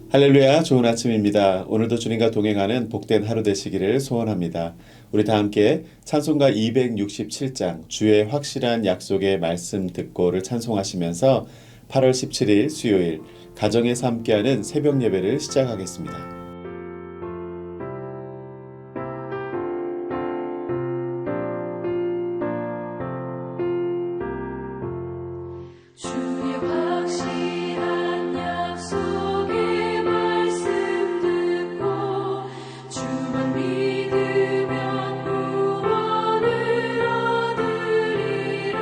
할렐루야, 좋은 아침입니다. 오늘도 주님과 동행하는 복된 하루 되시기를 소원합니다. 우리 다 함께 찬송가 267장 주의 확실한 약속의 말씀 듣고를 찬송하시면서 8월 17일 수요일 가정에서 함께하는 새벽 예배를 시작하겠습니다. 주의 확실한 약속의 말씀 듣고 주만 믿으면 구원을 얻으리라.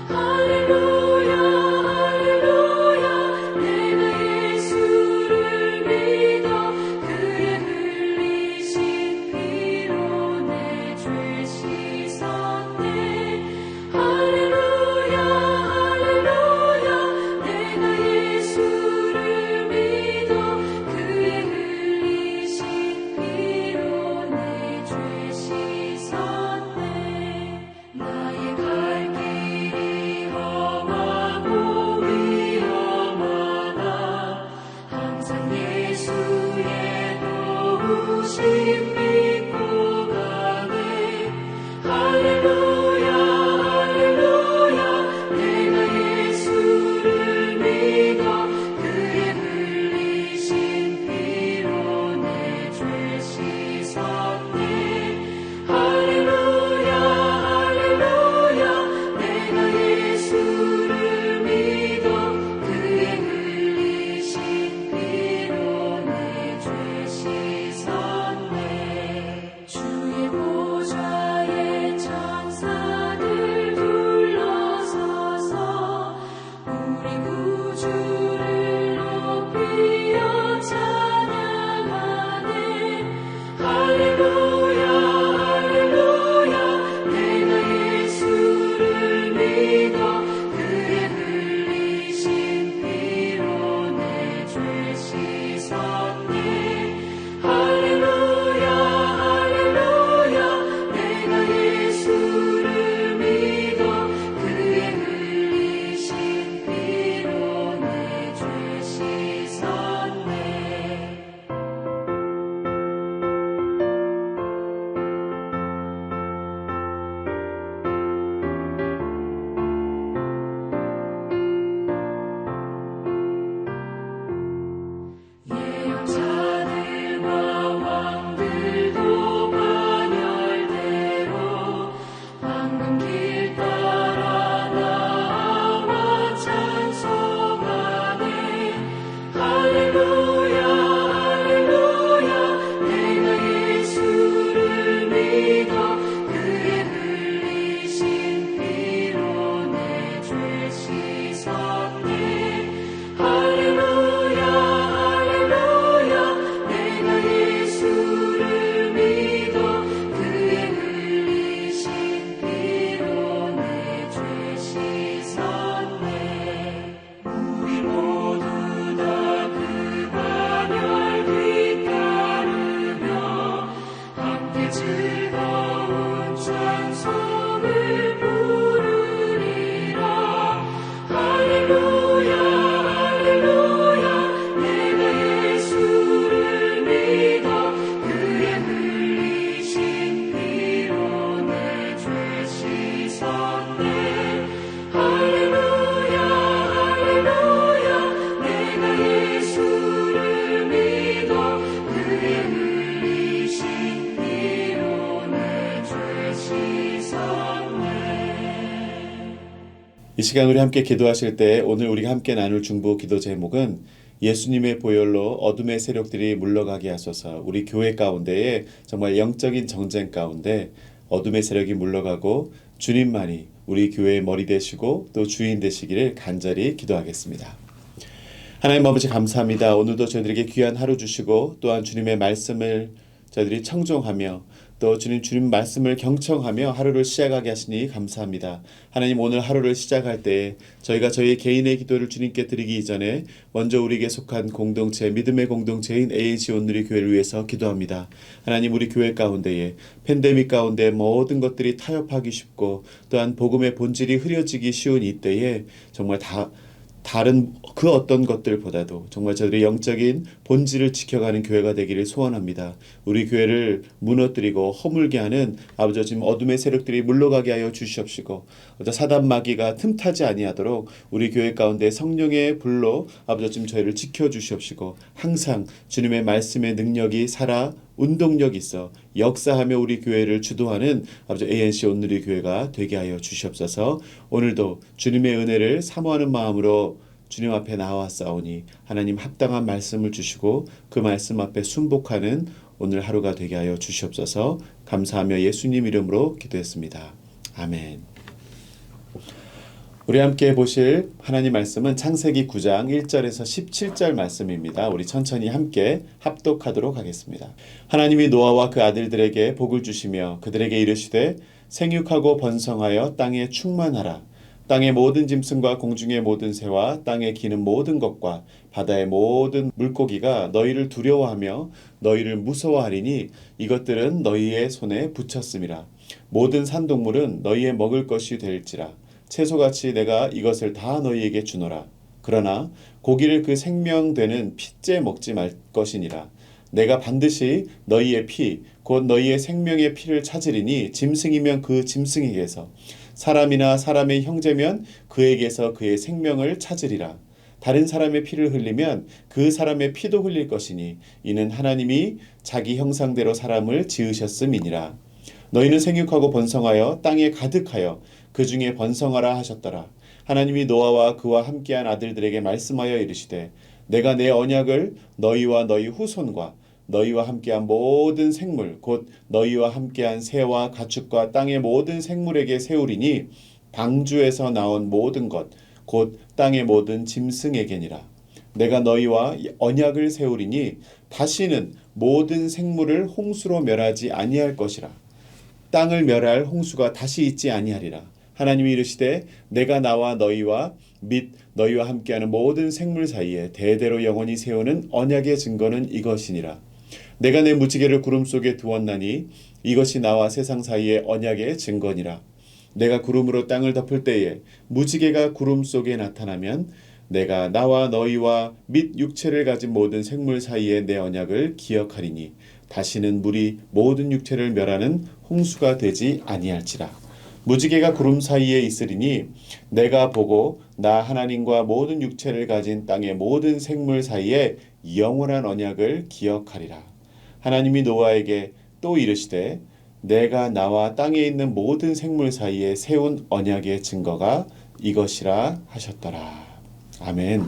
할렐루야 할렐루야 내가 예수를 믿어 그의 흘리신 피로 내 죄 씻었네. 할렐루야 믿고 가네. 할렐루야 할렐루야 내가 예수를 믿어 그의 흘리신 피로 내 죄 씻었네. 할렐루야 할렐루야 내가 예수를 믿어 그의 흘리신 피로 내 죄 씻었네. 주의 보좌에 천사들 둘러서서 우리 구주를 높이어 찬양하네. 할렐루야 할렐루야 내가 예수를 믿어 그의 흘리신 피로 내 죄 씻었네. 할렐루야 할렐루야 내가 예수를 믿어 그의 흘리신 피로 내 죄 씻었네. 예언자들과 왕들도 반열대로 황금 길 따라 나와 찬송하네. 할렐루야 할렐루야 내가 예수를 믿어 그의 흘리신 피로 내 죄 씻었네. 할렐루야 할렐루야 내가 예수를 믿어 그의 흘리신 피로 내 죄 씻었네. 우리 모두 다 그 반열 뒤따르며 함께 즐거운 찬송을 부르리라. 할렐루야 할렐루야 내가 예수를 믿어 그의 흘리신 피로 내 죄 씻었네. 할렐루야 할렐루야 내가 예수를 믿어 그의 흘리신 피로 내 죄 씻었네. 이 시간 우리 함께 기도하실 때 오늘 우리가 함께 나눌 중보 기도 제목은 예수님의 보혈로 어둠의 세력들이 물러가게 하소서. 우리 교회 가운데에 정말 영적인 정쟁 가운데 어둠의 세력이 물러가고 주님만이 우리 교회의 머리 되시고 또 주인 되시기를 간절히 기도하겠습니다. 하나님 아버지 감사합니다. 오늘도 저희들에게 귀한 하루 주시고 또한 주님의 말씀을 저희들이 청종하며 또 주님 말씀을 경청하며 하루를 시작하게 하시니 감사합니다. 하나님 오늘 하루를 시작할 때 저희가 저희 개인의 기도를 주님께 드리기 이전에 먼저 우리에게 속한 공동체, 믿음의 공동체인 AG 온누리 교회를 위해서 기도합니다. 하나님 우리 교회 가운데에 팬데믹 가운데 모든 것들이 타협하기 쉽고 또한 복음의 본질이 흐려지기 쉬운 이때에 정말 다른 그 어떤 것들보다도 정말 저들의 영적인 본질을 지켜가는 교회가 되기를 소원합니다. 우리 교회를 무너뜨리고 허물게 하는 아버지 지금 어둠의 세력들이 물러가게 하여 주시옵시고 사단 마귀가 틈타지 아니하도록 우리 교회 가운데 성령의 불로 아버지 지금 저희를 지켜주시옵시고 항상 주님의 말씀의 능력이 살아 운동력 있어 역사하며 우리 교회를 주도하는 아버지 ANC 온누리 교회가 되게 하여 주시옵소서. 오늘도 주님의 은혜를 사모하는 마음으로 주님 앞에 나와싸우니 하나님 합당한 말씀을 주시고 그 말씀 앞에 순복하는 오늘 하루가 되게 하여 주시옵소서. 감사하며 예수님 이름으로 기도했습니다. 아멘. 우리 함께 보실 하나님 말씀은 창세기 9장 1절에서 17절 말씀입니다. 우리 천천히 함께 합독하도록 하겠습니다. 하나님이 노아와 그 아들들에게 복을 주시며 그들에게 이르시되 생육하고 번성하여 땅에 충만하라. 땅의 모든 짐승과 공중의 모든 새와 땅에 기는 모든 것과 바다의 모든 물고기가 너희를 두려워하며 너희를 무서워하리니 이것들은 너희의 손에 붙였음이라. 모든 산동물은 너희의 먹을 것이 될지라. 채소같이 내가 이것을 다 너희에게 주노라. 그러나 고기를 그 생명되는 핏째 먹지 말 것이니라. 내가 반드시 너희의 피, 곧 너희의 생명의 피를 찾으리니 짐승이면 그 짐승에게서 사람이나 사람의 형제면 그에게서 그의 생명을 찾으리라. 다른 사람의 피를 흘리면 그 사람의 피도 흘릴 것이니 이는 하나님이 자기 형상대로 사람을 지으셨음이니라. 너희는 생육하고 번성하여 땅에 가득하여 그 중에 번성하라 하셨더라. 하나님이 노아와 그와 함께한 아들들에게 말씀하여 이르시되 내가 내 언약을 너희와 너희 후손과 너희와 함께한 모든 생물 곧 너희와 함께한 새와 가축과 땅의 모든 생물에게 세우리니 방주에서 나온 모든 것 곧 땅의 모든 짐승에게니라. 내가 너희와 언약을 세우리니 다시는 모든 생물을 홍수로 멸하지 아니할 것이라. 땅을 멸할 홍수가 다시 있지 아니하리라. 하나님이 이르시되 내가 나와 너희와 및 너희와 함께하는 모든 생물 사이에 대대로 영원히 세우는 언약의 증거는 이것이니라. 내가 내 무지개를 구름 속에 두었나니 이것이 나와 세상 사이의 언약의 증거니라. 내가 구름으로 땅을 덮을 때에 무지개가 구름 속에 나타나면 내가 나와 너희와 및 육체를 가진 모든 생물 사이에 내 언약을 기억하리니 다시는 물이 모든 육체를 멸하는 홍수가 되지 아니할지라. 무지개가 구름 사이에 있으리니 내가 보고 나 하나님과 모든 육체를 가진 땅의 모든 생물 사이에 영원한 언약을 기억하리라. 하나님이 노아에게 또 이르시되 내가 나와 땅에 있는 모든 생물 사이에 세운 언약의 증거가 이것이라 하셨더라. 아멘.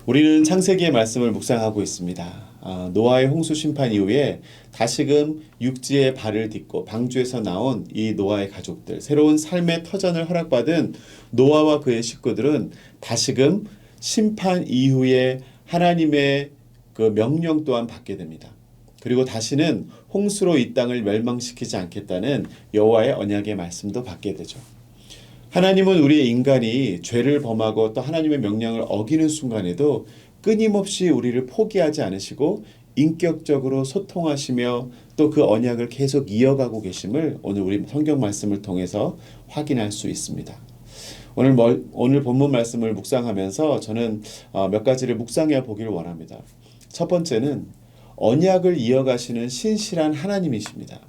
우리는 창세기의 말씀을 묵상하고 있습니다. 노아의 홍수 심판 이후에 다시금 육지에 발을 딛고 방주에서 나온 이 노아의 가족들, 새로운 삶의 터전을 허락받은 노아와 그의 식구들은 다시금 심판 이후에 하나님의 그 명령 또한 받게 됩니다. 그리고 다시는 홍수로 이 땅을 멸망시키지 않겠다는 여호와의 언약의 말씀도 받게 되죠. 하나님은 우리의 인간이 죄를 범하고 또 하나님의 명령을 어기는 순간에도 끊임없이 우리를 포기하지 않으시고 인격적으로 소통하시며 또 그 언약을 계속 이어가고 계심을 오늘 우리 성경 말씀을 통해서 확인할 수 있습니다. 오늘 본문 말씀을 묵상하면서 저는 몇 가지를 묵상해 보기를 원합니다. 첫 번째는 언약을 이어가시는 신실한 하나님이십니다.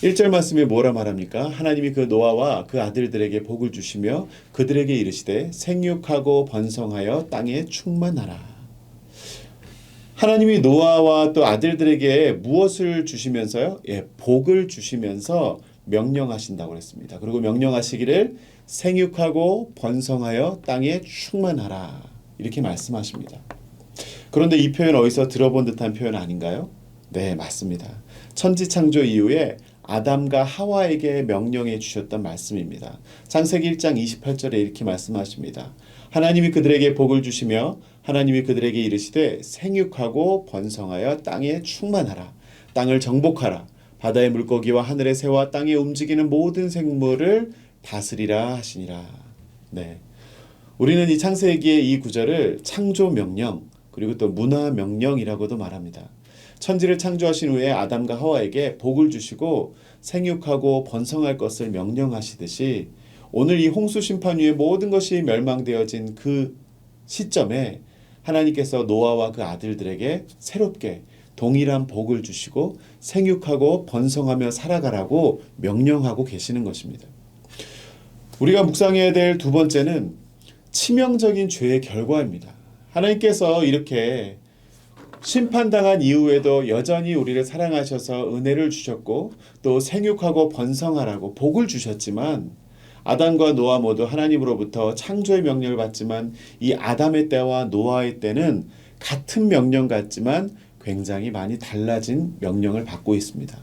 1절 말씀에 뭐라 말합니까? 하나님이 그 노아와 그 아들들에게 복을 주시며 그들에게 이르시되 생육하고 번성하여 땅에 충만하라. 하나님이 노아와 또 아들들에게 무엇을 주시면서요? 복을 주시면서 명령하신다고 그랬습니다. 그리고 명령하시기를 생육하고 번성하여 땅에 충만하라. 이렇게 말씀하십니다. 그런데 이 표현 어디서 들어본 듯한 표현 아닌가요? 네, 맞습니다. 천지창조 이후에 아담과 하와에게 명령해 주셨던 말씀입니다. 창세기 1장 28절에 이렇게 말씀하십니다. 하나님이 그들에게 복을 주시며 하나님이 그들에게 이르시되 생육하고 번성하여 땅에 충만하라. 땅을 정복하라. 바다의 물고기와 하늘의 새와 땅에 움직이는 모든 생물을 다스리라 하시니라. 네, 우리는 이 창세기의 이 구절을 창조 명령 그리고 또 문화 명령이라고도 말합니다. 천지를 창조하신 후에 아담과 하와에게 복을 주시고 생육하고 번성할 것을 명령하시듯이 오늘 이 홍수 심판 후에 모든 것이 멸망되어진 그 시점에 하나님께서 노아와 그 아들들에게 새롭게 동일한 복을 주시고 생육하고 번성하며 살아가라고 명령하고 계시는 것입니다. 우리가 묵상해야 될 두 번째는 치명적인 죄의 결과입니다. 하나님께서 이렇게 심판당한 이후에도 여전히 우리를 사랑하셔서 은혜를 주셨고 또 생육하고 번성하라고 복을 주셨지만 아담과 노아 모두 하나님으로부터 창조의 명령을 받지만 이 아담의 때와 노아의 때는 같은 명령 같지만 굉장히 많이 달라진 명령을 받고 있습니다.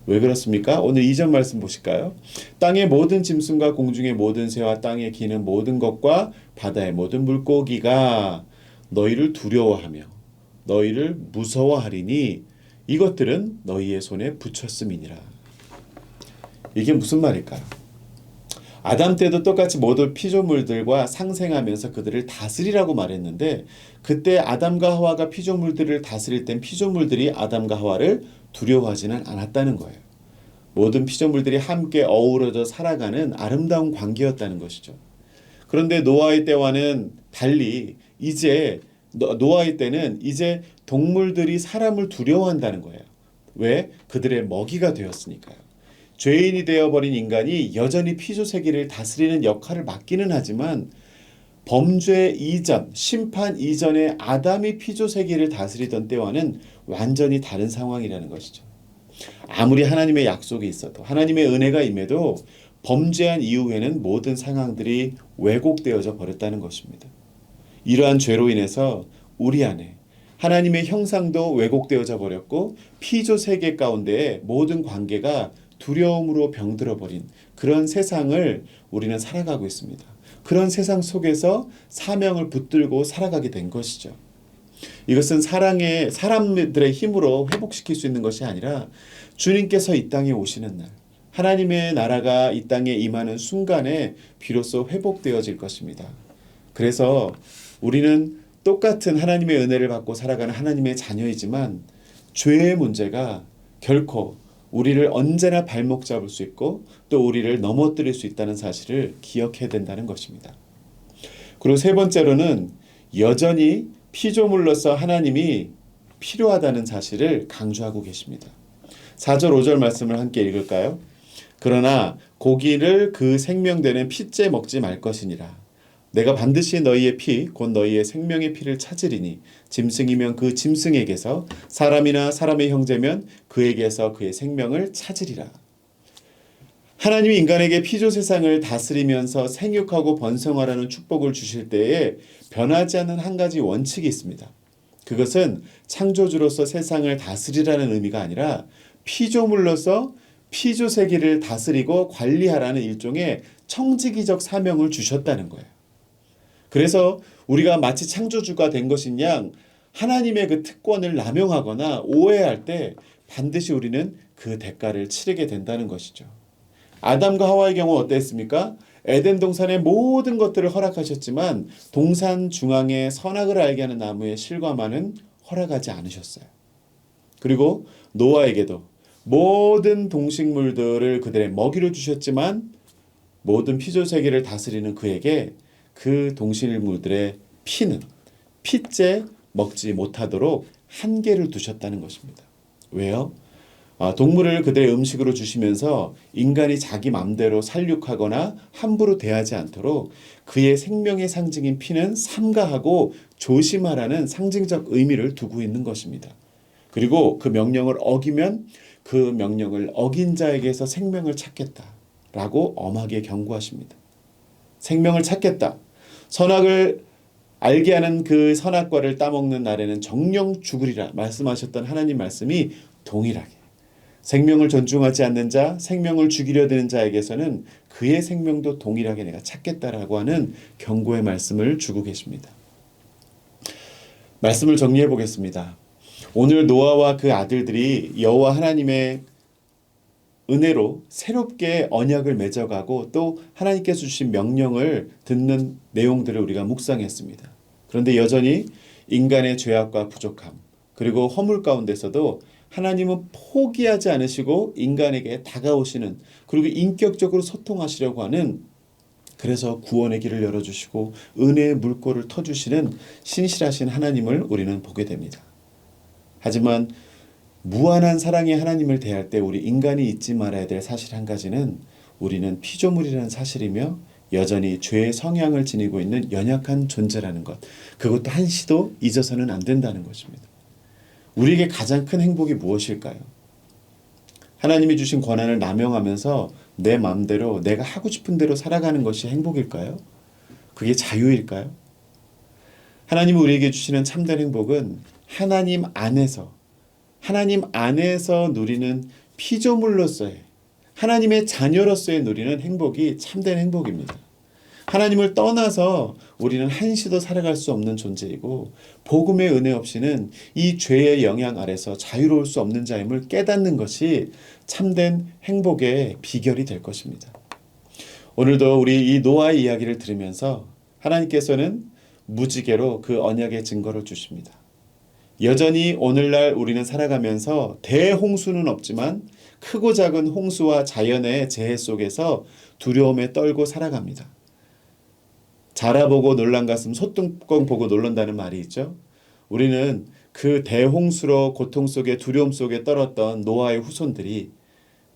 왜 그렇습니까? 오늘 2절 말씀 보실까요? 땅의 모든 짐승과 공중의 모든 새와 땅에 기는 모든 것과 바다의 모든 물고기가 너희를 두려워하며 너희를 무서워하리니 이것들은 너희의 손에 붙였음이니라. 이게 무슨 말일까요? 아담 때도 똑같이 모든 피조물들과 상생하면서 그들을 다스리라고 말했는데 그때 아담과 하와가 피조물들을 다스릴 땐 피조물들이 아담과 하와를 두려워하지는 않았다는 거예요. 모든 피조물들이 함께 어우러져 살아가는 아름다운 관계였다는 것이죠. 그런데 노아의 때와는 달리 이제 노아의 때는 이제 동물들이 사람을 두려워한다는 거예요. 왜? 그들의 먹이가 되었으니까요. 죄인이 되어버린 인간이 여전히 피조세계를 다스리는 역할을 맡기는 하지만 범죄 이전, 심판 이전에 아담이 피조세계를 다스리던 때와는 완전히 다른 상황이라는 것이죠. 아무리 하나님의 약속이 있어도 하나님의 은혜가 임해도 범죄한 이후에는 모든 상황들이 왜곡되어져 버렸다는 것입니다. 이러한 죄로 인해서 우리 안에 하나님의 형상도 왜곡되어져 버렸고 피조세계 가운데의 모든 관계가 두려움으로 병들어 버린 그런 세상을 우리는 살아가고 있습니다. 그런 세상 속에서 사명을 붙들고 살아가게 된 것이죠. 이것은 사람들의 힘으로 회복시킬 수 있는 것이 아니라 주님께서 이 땅에 오시는 날, 하나님의 나라가 이 땅에 임하는 순간에 비로소 회복되어질 것입니다. 그래서 우리는 똑같은 하나님의 은혜를 받고 살아가는 하나님의 자녀이지만 죄의 문제가 결코 우리를 언제나 발목 잡을 수 있고 또 우리를 넘어뜨릴 수 있다는 사실을 기억해야 된다는 것입니다. 그리고 세 번째로는 여전히 피조물로서 하나님이 필요하다는 사실을 강조하고 계십니다. 4절 5절 말씀을 함께 읽을까요? 그러나 고기를 그 생명되는 피째 먹지 말 것이니라. 내가 반드시 너희의 피 곧 너희의 생명의 피를 찾으리니 짐승이면 그 짐승에게서 사람이나 사람의 형제면 그에게서 그의 생명을 찾으리라. 하나님이 인간에게 피조 세상을 다스리면서 생육하고 번성하라는 축복을 주실 때에 변하지 않는 한 가지 원칙이 있습니다. 그것은 창조주로서 세상을 다스리라는 의미가 아니라 피조물로서 피조 세계를 다스리고 관리하라는 일종의 청지기적 사명을 주셨다는 거예요. 그래서 우리가 마치 창조주가 된 것인 양 하나님의 그 특권을 남용하거나 오해할 때 반드시 우리는 그 대가를 치르게 된다는 것이죠. 아담과 하와의 경우 어땠습니까? 에덴 동산의 모든 것들을 허락하셨지만 동산 중앙에 선악을 알게 하는 나무의 실과만은 허락하지 않으셨어요. 그리고 노아에게도 모든 동식물들을 그들의 먹이로 주셨지만 모든 피조세계를 다스리는 그에게 그 동식물들의 피는 피째 먹지 못하도록 한계를 두셨다는 것입니다. 왜요? 동물을 그들의 음식으로 주시면서 인간이 자기 맘대로 살육하거나 함부로 대하지 않도록 그의 생명의 상징인 피는 삼가하고 조심하라는 상징적 의미를 두고 있는 것입니다. 그리고 그 명령을 어기면 그 명령을 어긴 자에게서 생명을 찾겠다라고 엄하게 경고하십니다. 생명을 찾겠다. 선악을 알게 하는 그 선악과를 따먹는 날에는 정령 죽으리라 말씀하셨던 하나님 말씀이 동일하게 생명을 존중하지 않는 자, 생명을 죽이려 드는 자에게서는 그의 생명도 동일하게 내가 찾겠다라고 하는 경고의 말씀을 주고 계십니다. 말씀을 정리해 보겠습니다. 오늘 노아와 그 아들들이 여호와 하나님의 은혜로 새롭게 언약을 맺어가고 또 하나님께서 주신 명령을 듣는 내용들을 우리가 묵상했습니다. 그런데 여전히 인간의 죄악과 부족함 그리고 허물 가운데서도 하나님은 포기하지 않으시고 인간에게 다가오시는 그리고 인격적으로 소통하시려고 하는 그래서 구원의 길을 열어주시고 은혜의 물꼬를 터주시는 신실하신 하나님을 우리는 보게 됩니다. 하지만 무한한 사랑의 하나님을 대할 때 우리 인간이 잊지 말아야 될 사실 한 가지는 우리는 피조물이라는 사실이며 여전히 죄의 성향을 지니고 있는 연약한 존재라는 것, 그것도 한시도 잊어서는 안 된다는 것입니다. 우리에게 가장 큰 행복이 무엇일까요? 하나님이 주신 권한을 남용하면서 내 마음대로 내가 하고 싶은 대로 살아가는 것이 행복일까요? 그게 자유일까요? 하나님이 우리에게 주시는 참된 행복은 하나님 안에서 누리는 피조물로서의, 하나님의 자녀로서의 누리는 행복이 참된 행복입니다. 하나님을 떠나서 우리는 한시도 살아갈 수 없는 존재이고 복음의 은혜 없이는 이 죄의 영향 아래서 자유로울 수 없는 자임을 깨닫는 것이 참된 행복의 비결이 될 것입니다. 오늘도 우리 이 노아의 이야기를 들으면서 하나님께서는 무지개로 그 언약의 증거를 주십니다. 여전히 오늘날 우리는 살아가면서 대홍수는 없지만 크고 작은 홍수와 자연의 재해 속에서 두려움에 떨고 살아갑니다. 자라보고 놀란 가슴 소뚜껑 보고 놀란다는 말이 있죠. 우리는 그 대홍수로 고통 속에 두려움 속에 떨었던 노아의 후손들이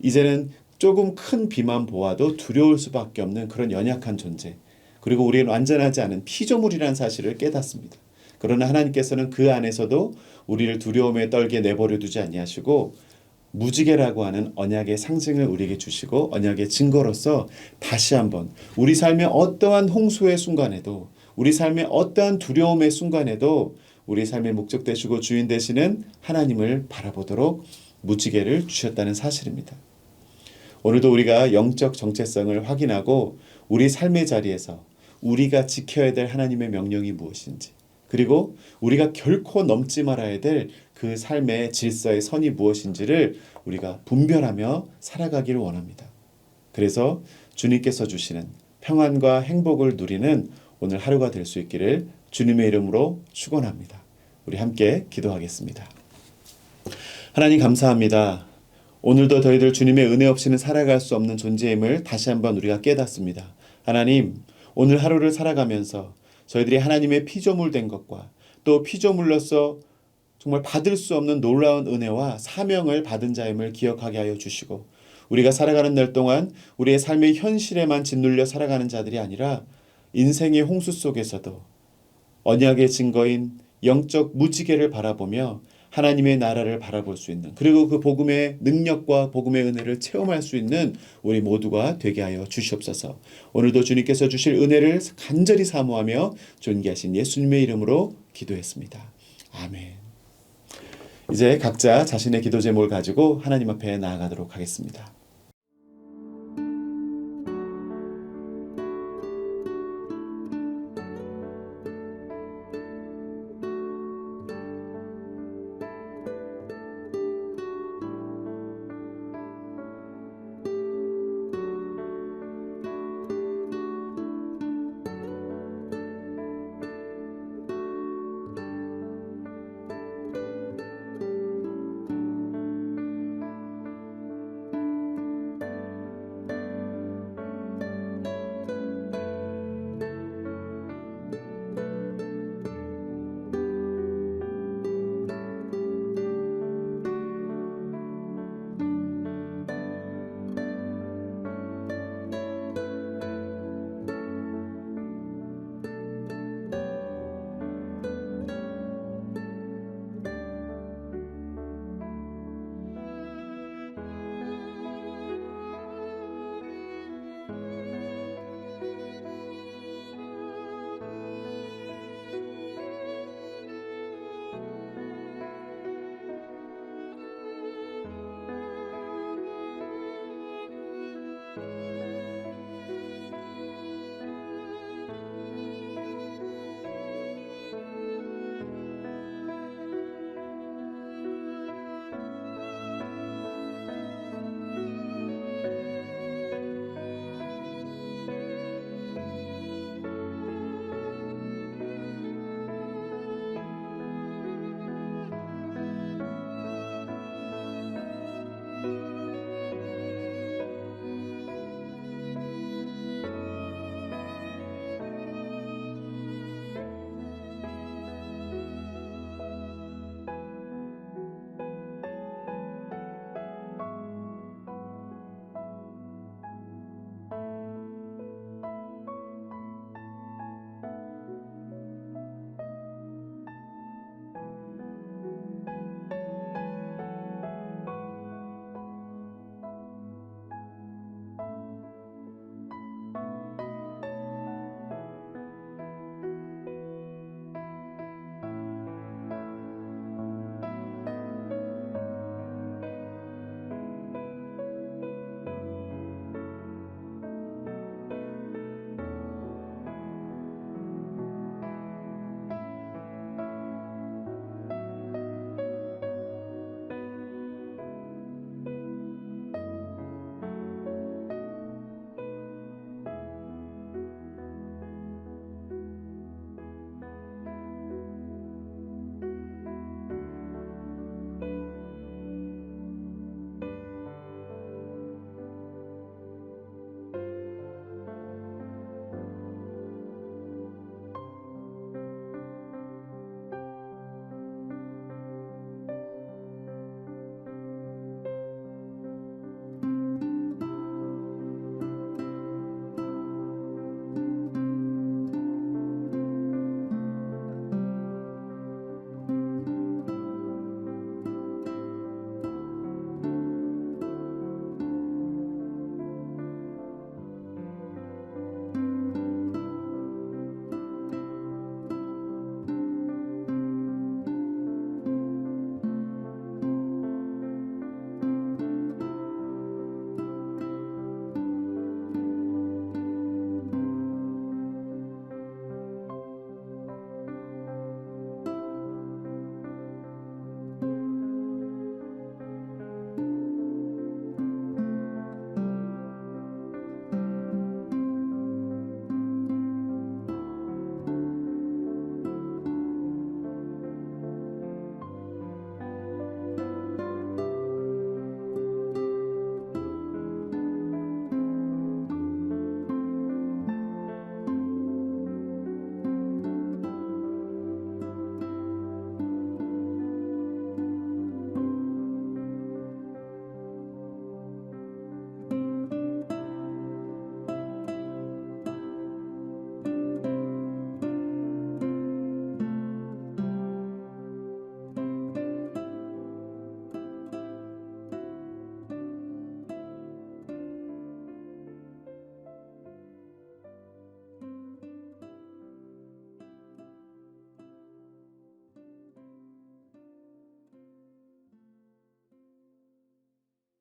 이제는 조금 큰 비만 보아도 두려울 수밖에 없는 그런 연약한 존재, 그리고 우리는 완전하지 않은 피조물이라는 사실을 깨닫습니다. 그러나 하나님께서는 그 안에서도 우리를 두려움에 떨게 내버려 두지 아니하시고 무지개라고 하는 언약의 상징을 우리에게 주시고 언약의 증거로서 다시 한번 우리 삶의 어떠한 홍수의 순간에도, 우리 삶의 어떠한 두려움의 순간에도 우리 삶의 목적 되시고 주인 되시는 하나님을 바라보도록 무지개를 주셨다는 사실입니다. 오늘도 우리가 영적 정체성을 확인하고 우리 삶의 자리에서 우리가 지켜야 될 하나님의 명령이 무엇인지, 그리고 우리가 결코 넘지 말아야 될 그 삶의 질서의 선이 무엇인지를 우리가 분별하며 살아가기를 원합니다. 그래서 주님께서 주시는 평안과 행복을 누리는 오늘 하루가 될 수 있기를 주님의 이름으로 축원합니다. 우리 함께 기도하겠습니다. 하나님 감사합니다. 오늘도 저희들 주님의 은혜 없이는 살아갈 수 없는 존재임을 다시 한번 우리가 깨닫습니다. 하나님, 오늘 하루를 살아가면서 저희들이 하나님의 피조물 된 것과 또 피조물로서 정말 받을 수 없는 놀라운 은혜와 사명을 받은 자임을 기억하게 하여 주시고, 우리가 살아가는 날 동안 우리의 삶의 현실에만 짓눌려 살아가는 자들이 아니라 인생의 홍수 속에서도 언약의 증거인 영적 무지개를 바라보며 하나님의 나라를 바라볼 수 있는, 그리고 그 복음의 능력과 복음의 은혜를 체험할 수 있는 우리 모두가 되게 하여 주시옵소서. 오늘도 주님께서 주실 은혜를 간절히 사모하며 존귀하신 예수님의 이름으로 기도했습니다. 아멘. 이제 각자 자신의 기도 제목을 가지고 하나님 앞에 나아가도록 하겠습니다.